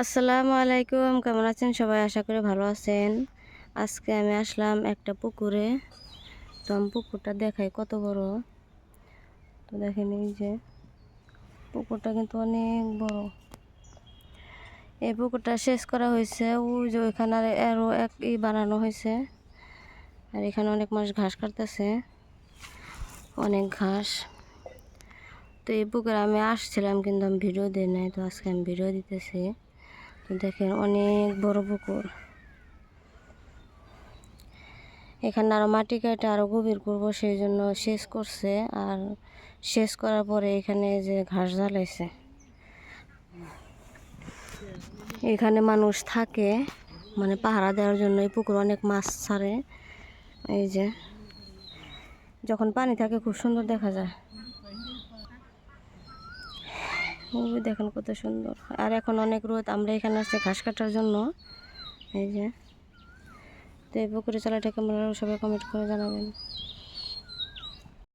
আসসালামু আলাইকুম, কেমন আছেন সবাই? আশা করি ভালো আছেন। আজকে আমি আসলাম একটা পুকুরে। তো আমি পুকুরটা দেখাই কত বড়। তো দেখেন এই যে পুকুরটা কিন্তু অনেক বড়। এই পুকুরটা শেষ করা হয়েছে, ওই যে ওইখানে আরো এক বানানো হয়েছে। আর এখানে অনেক মানুষ ঘাস কাটতেছে, অনেক ঘাস। তো এই পুকুরে আমি আসছিলাম কিন্তু আমি ভিডিও দিই নাই, তো আজকে আমি ভিডিও দিতেছি। তো দেখেন অনেক বড় পুকুর। এখানে আরো মাটি কাটে আরো গভীর করবো, সেই জন্য সেচ করছে। আর সেচ করার পরে এখানে যে ঘাস জ্বালাইছে, এখানে মানুষ থাকে মানে পাহারা দেওয়ার জন্য। এই পুকুর অনেক মাছ ছাড়ে। এই যে যখন পানি থাকে খুব সুন্দর দেখা যায়। ওই দেখেন কত সুন্দর। আর এখন অনেক রোদ, আমরা এখানে আসছি ঘাস কাটার জন্য। এই যে তো এই পুকুরে চলাটা কেমন, সবাই কমেন্ট করে জানাবেন।